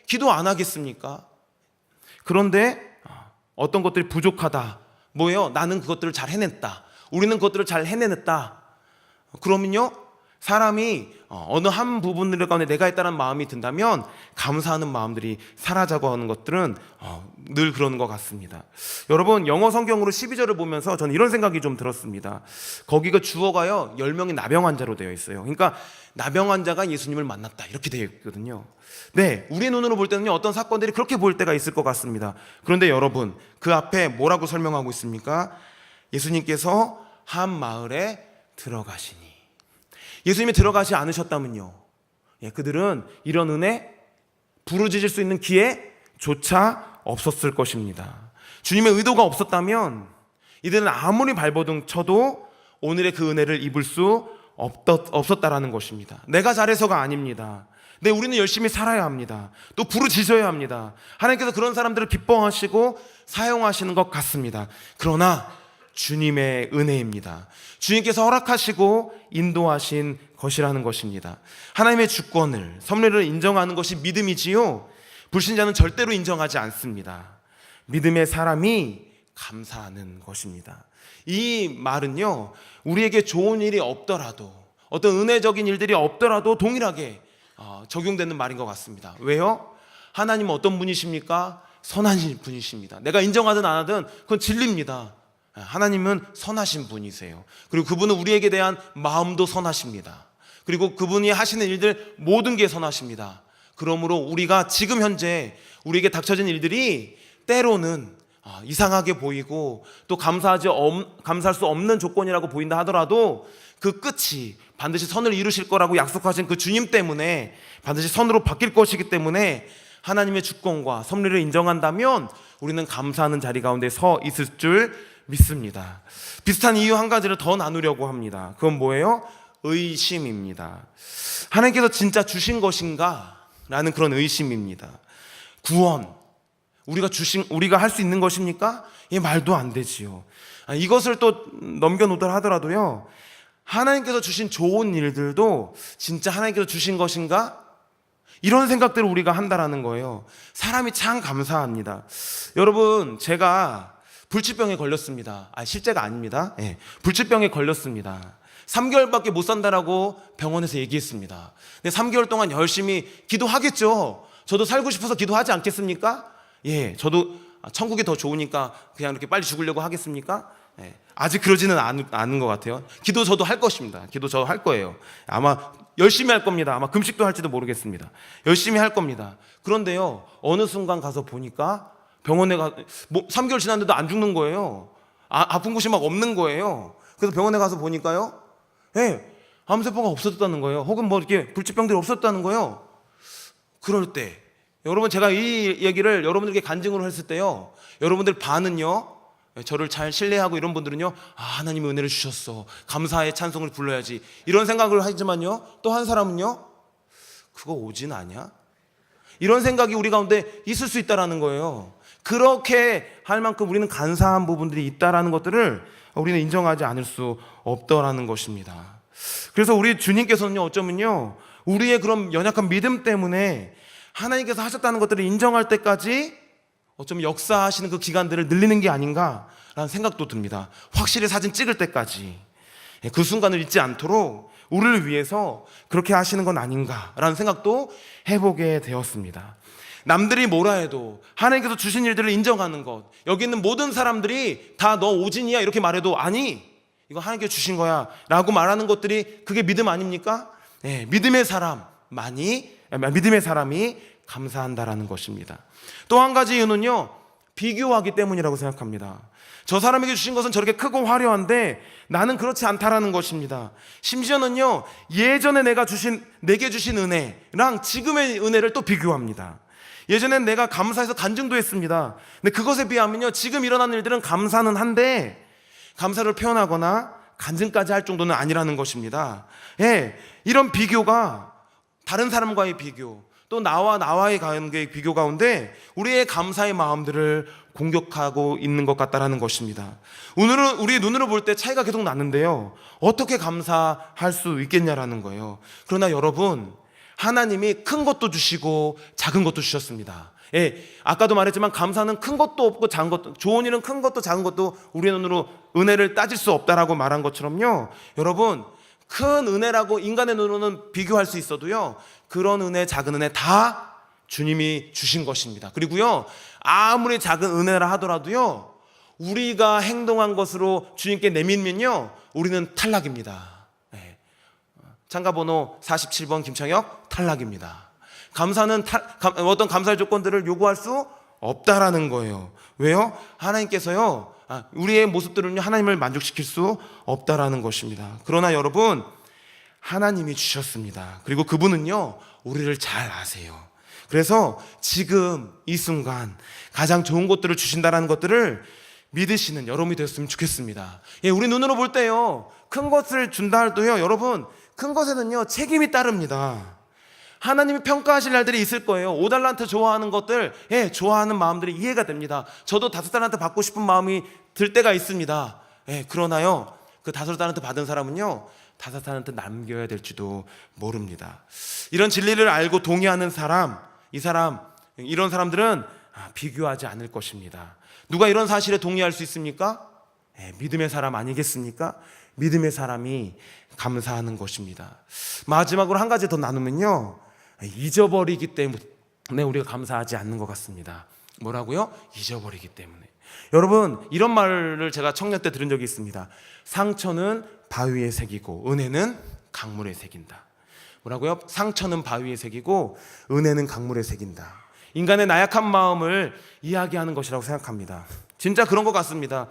기도 안 하겠습니까? 그런데 어떤 것들이 부족하다. 뭐예요? 나는 그것들을 잘 해냈다. 우리는 그것들을 잘 해내냈다. 그러면요, 사람이 어느 한 부분들 가운데 내가 했다는 마음이 든다면 감사하는 마음들이 사라져고 하는 것들은 늘 그러는 것 같습니다. 여러분, 영어 성경으로 12절을 보면서 저는 이런 생각이 좀 들었습니다. 거기가 주어가요 10명의 나병 환자로 되어 있어요. 그러니까 나병 환자가 예수님을 만났다 이렇게 되어 있거든요. 네, 우리 눈으로 볼 때는요 어떤 사건들이 그렇게 보일 때가 있을 것 같습니다. 그런데 여러분, 그 앞에 뭐라고 설명하고 있습니까? 예수님께서 한 마을에 들어가시니. 예수님이 들어가지 않으셨다면요, 그들은 이런 은혜 부르짖을 수 있는 기회조차 없었을 것입니다. 주님의 의도가 없었다면 이들은 아무리 발버둥 쳐도 오늘의 그 은혜를 입을 수 없었다라는 것입니다. 내가 잘해서가 아닙니다. 네, 우리는 열심히 살아야 합니다. 또 부르짖어야 합니다. 하나님께서 그런 사람들을 기뻐하시고 사용하시는 것 같습니다. 그러나 주님의 은혜입니다. 주님께서 허락하시고 인도하신 것이라는 것입니다. 하나님의 주권을, 섭리를 인정하는 것이 믿음이지요, 불신자는 절대로 인정하지 않습니다. 믿음의 사람이 감사하는 것입니다. 이 말은요, 우리에게 좋은 일이 없더라도, 어떤 은혜적인 일들이 없더라도 동일하게 적용되는 말인 것 같습니다. 왜요? 하나님은 어떤 분이십니까? 선하신 분이십니다. 내가 인정하든 안 하든 그건 진리입니다. 하나님은 선하신 분이세요. 그리고 그분은 우리에게 대한 마음도 선하십니다. 그리고 그분이 하시는 일들 모든 게 선하십니다. 그러므로 우리가 지금 현재 우리에게 닥쳐진 일들이 때로는 이상하게 보이고 또 감사할 수 없는 조건이라고 보인다 하더라도 그 끝이 반드시 선을 이루실 거라고 약속하신 그 주님 때문에 반드시 선으로 바뀔 것이기 때문에 하나님의 주권과 섭리를 인정한다면 우리는 감사하는 자리 가운데 서 있을 줄 믿습니다. 비슷한 이유 한 가지를 더 나누려고 합니다. 그건 뭐예요? 의심입니다. 하나님께서 진짜 주신 것인가? 라는 그런 의심입니다. 구원, 우리가 할 수 있는 것입니까? 말도 안 되지요. 이것을 또 넘겨놓더라 하더라도요, 하나님께서 주신 좋은 일들도 진짜 하나님께서 주신 것인가? 이런 생각들을 우리가 한다라는 거예요. 사람이 참 감사합니다. 여러분, 제가 불치병에 걸렸습니다. 실제가 아닙니다. 불치병에 걸렸습니다. 3개월밖에 못 산다라고 병원에서 얘기했습니다. 근데 3개월 동안 열심히 기도하겠죠. 저도 살고 싶어서 기도하지 않겠습니까? 저도 천국이 더 좋으니까 그냥 이렇게 빨리 죽으려고 하겠습니까? 아직 그러지는 않은 것 같아요. 기도 저도 할 것입니다. 기도 저도 할 거예요. 아마 열심히 할 겁니다. 아마 금식도 할지도 모르겠습니다. 열심히 할 겁니다. 그런데요, 어느 순간 가서 보니까 병원에 3개월 지났는데도 안 죽는 거예요. 아픈 곳이 막 없는 거예요. 그래서 병원에 가서 보니까요, 암세포가 없어졌다는 거예요. 혹은 뭐 이렇게 불치병들이 없었다는 거예요. 그럴 때 여러분, 제가 이 얘기를 여러분들에게 간증으로 했을 때요, 여러분들 반은요, 저를 잘 신뢰하고 이런 분들은요, 하나님의 은혜를 주셨어, 감사의 찬송을 불러야지, 이런 생각을 하지만요, 또 한 사람은요, 그거 오진 않냐? 이런 생각이 우리 가운데 있을 수 있다라는 거예요. 그렇게 할 만큼 우리는 간사한 부분들이 있다라는 것들을 우리는 인정하지 않을 수 없더라는 것입니다. 그래서 우리 주님께서는요, 어쩌면요, 우리의 그런 연약한 믿음 때문에 하나님께서 하셨다는 것들을 인정할 때까지 어쩌면 역사하시는 그 기간들을 늘리는 게 아닌가라는 생각도 듭니다. 확실히 사진 찍을 때까지 그 순간을 잊지 않도록 우리를 위해서 그렇게 하시는 건 아닌가라는 생각도 해보게 되었습니다. 남들이 뭐라 해도 하나님께서 주신 일들을 인정하는 것, 여기 있는 모든 사람들이 다 너 오진이야 이렇게 말해도 아니, 이거 하나님께서 주신 거야 라고 말하는 것들이 그게 믿음 아닙니까? 믿음의 사람이 감사한다라는 것입니다. 또 한 가지 이유는요, 비교하기 때문이라고 생각합니다. 저 사람에게 주신 것은 저렇게 크고 화려한데 나는 그렇지 않다라는 것입니다. 심지어는요, 예전에 내게 주신 은혜랑 지금의 은혜를 또 비교합니다. 예전엔 내가 감사해서 간증도 했습니다. 근데 그것에 비하면요, 지금 일어나는 일들은 감사는 한데 감사를 표현하거나 간증까지 할 정도는 아니라는 것입니다. 이런 비교가, 다른 사람과의 비교, 또 나와의 관계의 비교 가운데 우리의 감사의 마음들을 공격하고 있는 것 같다라는 것입니다. 오늘은 우리 눈으로 볼 때 차이가 계속 나는데요, 어떻게 감사할 수 있겠냐라는 거예요. 그러나 여러분, 하나님이 큰 것도 주시고 작은 것도 주셨습니다. 아까도 말했지만 감사는 큰 것도 없고 작은 것도, 좋은 일은 큰 것도 작은 것도 우리의 눈으로 은혜를 따질 수 없다라고 말한 것처럼요, 여러분, 큰 은혜라고 인간의 눈으로는 비교할 수 있어도요, 그런 은혜, 작은 은혜 다 주님이 주신 것입니다. 그리고요, 아무리 작은 은혜라 하더라도요, 우리가 행동한 것으로 주님께 내밀면요, 우리는 탈락입니다. 네. 참가번호 47번 김창혁, 탈락입니다. 감사는 어떤 감사의 조건들을 요구할 수 없다라는 거예요. 왜요? 하나님께서요, 우리의 모습들은요, 하나님을 만족시킬 수 없다라는 것입니다. 그러나 여러분, 하나님이 주셨습니다. 그리고 그분은요, 우리를 잘 아세요. 그래서 지금 이 순간 가장 좋은 것들을 주신다라는 것들을 믿으시는 여러분이 되었으면 좋겠습니다. 예, 우리 눈으로 볼 때요, 큰 것을 준다 할도요, 여러분, 큰 것에는요, 책임이 따릅니다. 하나님이 평가하실 날들이 있을 거예요. 5달란트 좋아하는 것들, 예, 좋아하는 마음들이 이해가 됩니다. 저도 5달란트 받고 싶은 마음이 들 때가 있습니다. 예, 그러나요, 그 5달란트 받은 사람은요, 5달란트 남겨야 될지도 모릅니다. 이런 진리를 알고 동의하는 사람, 이런 사람들은 비교하지 않을 것입니다. 누가 이런 사실에 동의할 수 있습니까? 예, 믿음의 사람 아니겠습니까? 믿음의 사람이 감사하는 것입니다. 마지막으로 한 가지 더 나누면요, 잊어버리기 때문에 우리가 감사하지 않는 것 같습니다. 뭐라고요? 잊어버리기 때문에. 여러분, 이런 말을 제가 청년 때 들은 적이 있습니다. 상처는 바위에 새기고 은혜는 강물에 새긴다. 뭐라고요? 상처는 바위에 새기고 은혜는 강물에 새긴다. 인간의 나약한 마음을 이야기하는 것이라고 생각합니다. 진짜 그런 것 같습니다.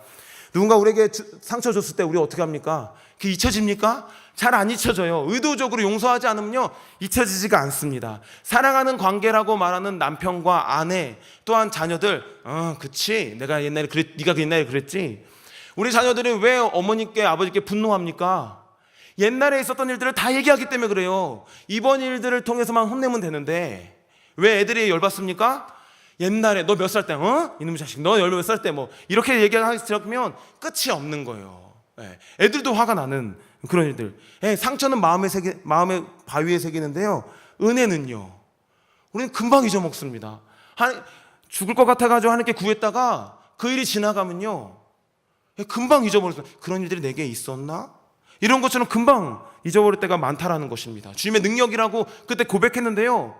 누군가 우리에게 상처 줬을 때 우리 어떻게 합니까? 그게 잊혀집니까? 잘 안 잊혀져요. 의도적으로 용서하지 않으면요, 잊혀지지가 않습니다. 사랑하는 관계라고 말하는 남편과 아내, 또한 자녀들, 그치, 네가 옛날에 그랬지. 우리 자녀들이 왜 어머니께 아버지께 분노합니까? 옛날에 있었던 일들을 다 얘기하기 때문에 그래요. 이번 일들을 통해서만 혼내면 되는데 왜 애들이 열받습니까? 옛날에 너 몇 살 때, 이놈의 자식, 너 몇 살 때, 뭐 이렇게 얘기하기 시작하면 끝이 없는 거예요. 예, 애들도 화가 나는 그런 일들. 예, 상처는 마음의 바위에 새기는데요, 은혜는요, 우리는 금방 잊어먹습니다. 죽을 것 같아가지고 하나님께 구했다가 그 일이 지나가면요, 예, 금방 잊어버렸어요. 그런 일들이 내게 있었나? 이런 것처럼 금방 잊어버릴 때가 많다라는 것입니다. 주님의 능력이라고 그때 고백했는데요,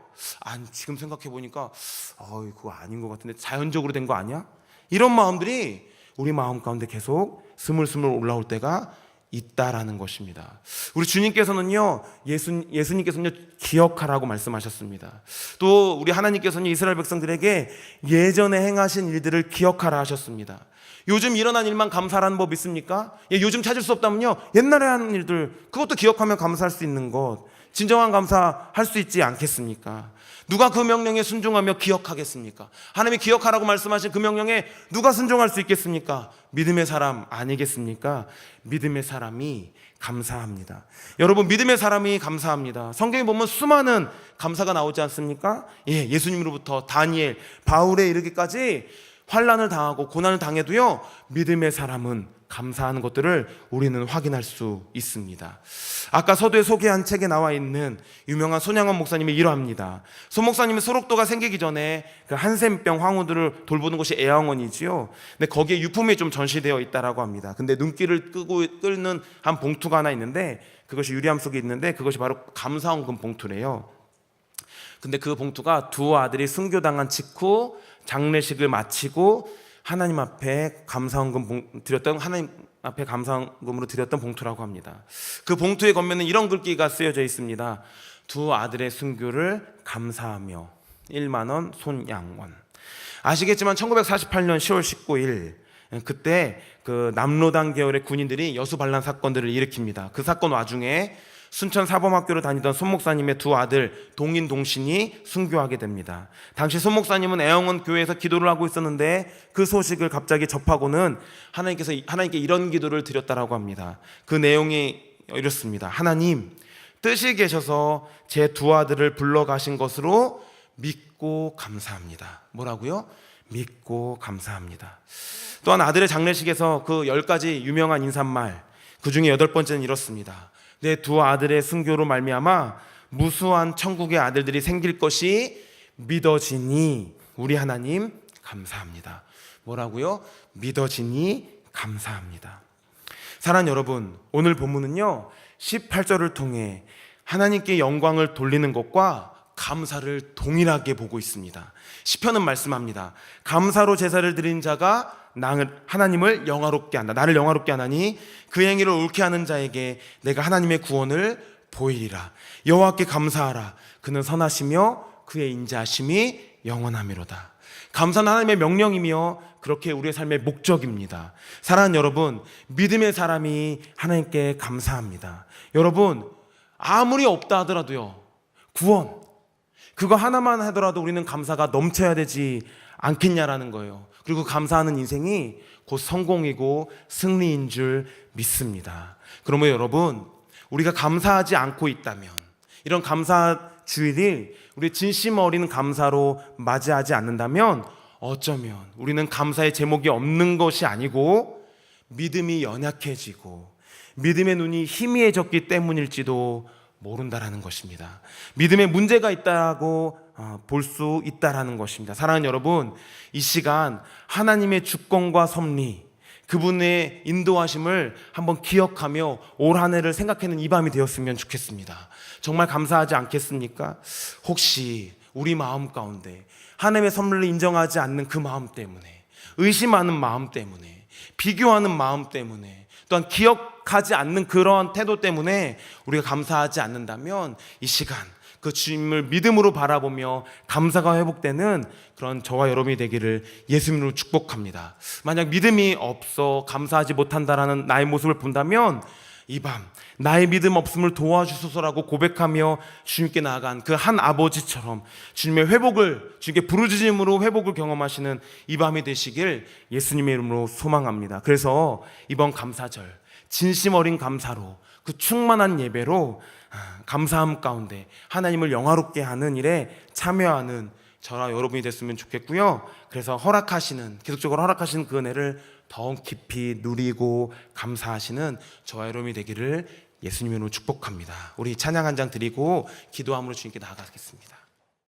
지금 생각해보니까 그거 아닌 것 같은데, 자연적으로 된 거 아니야? 이런 마음들이 우리 마음 가운데 계속 스물스물 올라올 때가 있다라는 것입니다. 우리 주님께서는요, 예수님께서는요, 기억하라고 말씀하셨습니다. 또 우리 하나님께서는 이스라엘 백성들에게 예전에 행하신 일들을 기억하라 하셨습니다. 요즘 일어난 일만 감사하는 법 있습니까? 예, 요즘 찾을 수 없다면요, 옛날에 한 일들, 그것도 기억하면 감사할 수 있는 것, 진정한 감사할 수 있지 않겠습니까? 누가 그 명령에 순종하며 기억하겠습니까? 하나님이 기억하라고 말씀하신 그 명령에 누가 순종할 수 있겠습니까? 믿음의 사람 아니겠습니까? 믿음의 사람이 감사합니다. 여러분, 믿음의 사람이 감사합니다. 성경에 보면 수많은 감사가 나오지 않습니까? 예, 예수님으로부터 다니엘, 바울에 이르기까지 환난을 당하고 고난을 당해도요, 믿음의 사람은 감사하는 것들을 우리는 확인할 수 있습니다. 아까 서두에 소개한 책에 나와 있는 유명한 손양원 목사님이 이러합니다. 손 목사님은 소록도가 생기기 전에 그 한센병 황후들을 돌보는 곳이 애양원이지요. 근데 거기에 유품이 좀 전시되어 있다라고 합니다. 근데 눈길을 끄는 한 봉투가 하나 있는데, 그것이 유리함 속에 있는데, 그것이 바로 감사원금 봉투래요. 근데 그 봉투가 두 아들이 순교당한 직후 장례식을 마치고 하나님 앞에 감사원금 드렸던, 하나님 앞에 감사원금으로 드렸던 봉투라고 합니다. 그 봉투의 겉면은 이런 글귀가 쓰여져 있습니다. 두 아들의 순교를 감사하며 1만 원 손양원. 아시겠지만 1948년 10월 19일 그때 그 남로당 계열의 군인들이 여수 반란 사건들을 일으킵니다. 그 사건 와중에 순천 사범학교를 다니던 손 목사님의 두 아들 동인 동신이 순교하게 됩니다. 당시 손 목사님은 애영원 교회에서 기도를 하고 있었는데 그 소식을 갑자기 접하고는 하나님께 이런 기도를 드렸다라고 합니다. 그 내용이 이렇습니다. 하나님, 뜻이 계셔서 제 두 아들을 불러가신 것으로 믿고 감사합니다. 뭐라고요? 믿고 감사합니다. 또한 아들의 장례식에서 그 10가지 유명한 인사말, 그 중에 8번째는 이렇습니다. 내 두 아들의 순교로 말미암아 무수한 천국의 아들들이 생길 것이 믿어지니 우리 하나님 감사합니다. 뭐라고요? 믿어지니 감사합니다. 사랑하는 여러분, 오늘 본문은요, 18절을 통해 하나님께 영광을 돌리는 것과 감사를 동일하게 보고 있습니다. 시편은 말씀합니다. 감사로 제사를 드린 자가 하나님을 영화롭게 한다. 나를 영화롭게 하나니 그 행위를 옳게 하는 자에게 내가 하나님의 구원을 보이리라. 여호와께 감사하라. 그는 선하시며 그의 인자하심이 영원하미로다. 감사는 하나님의 명령이며 그렇게 우리의 삶의 목적입니다. 사랑하는 여러분, 믿음의 사람이 하나님께 감사합니다. 여러분, 아무리 없다 하더라도요, 구원, 그거 하나만 하더라도 우리는 감사가 넘쳐야 되지 않겠냐라는 거예요. 그리고 감사하는 인생이 곧 성공이고 승리인 줄 믿습니다. 그러면 여러분, 우리가 감사하지 않고 있다면, 이런 감사 주일이 우리 진심 어린 감사로 맞이하지 않는다면 어쩌면 우리는 감사의 제목이 없는 것이 아니고 믿음이 연약해지고 믿음의 눈이 희미해졌기 때문일지도 모른다라는 것입니다. 믿음에 문제가 있다고 볼 수 있다라는 것입니다. 사랑하는 여러분, 이 시간 하나님의 주권과 섭리, 그분의 인도하심을 한번 기억하며 올 한 해를 생각하는 이 밤이 되었으면 좋겠습니다. 정말 감사하지 않겠습니까? 혹시 우리 마음 가운데 하나님의 섭리를 인정하지 않는 그 마음 때문에, 의심하는 마음 때문에, 비교하는 마음 때문에, 또한 기억하지 않는 그러한 태도 때문에 우리가 감사하지 않는다면 이 시간 그 주님을 믿음으로 바라보며 감사가 회복되는 그런 저와 여러분이 되기를 예수님으로 축복합니다. 만약 믿음이 없어 감사하지 못한다라는 나의 모습을 본다면 이 밤 나의 믿음 없음을 도와주소서라고 고백하며 주님께 나아간 그 한 아버지처럼 주님의 회복을, 주님께 부르짖음으로 회복을 경험하시는 이 밤이 되시길 예수님의 이름으로 소망합니다. 그래서 이번 감사절 진심 어린 감사로, 그 충만한 예배로 감사함 가운데 하나님을 영화롭게 하는 일에 참여하는 저와 여러분이 됐으면 좋겠고요. 그래서 계속적으로 허락하시는 그 은혜를 더욱 깊이 누리고 감사하시는 저와 여러분이 되기를 예수님으로 축복합니다. 우리 찬양 한 장 드리고 기도함으로 주님께 나아가겠습니다.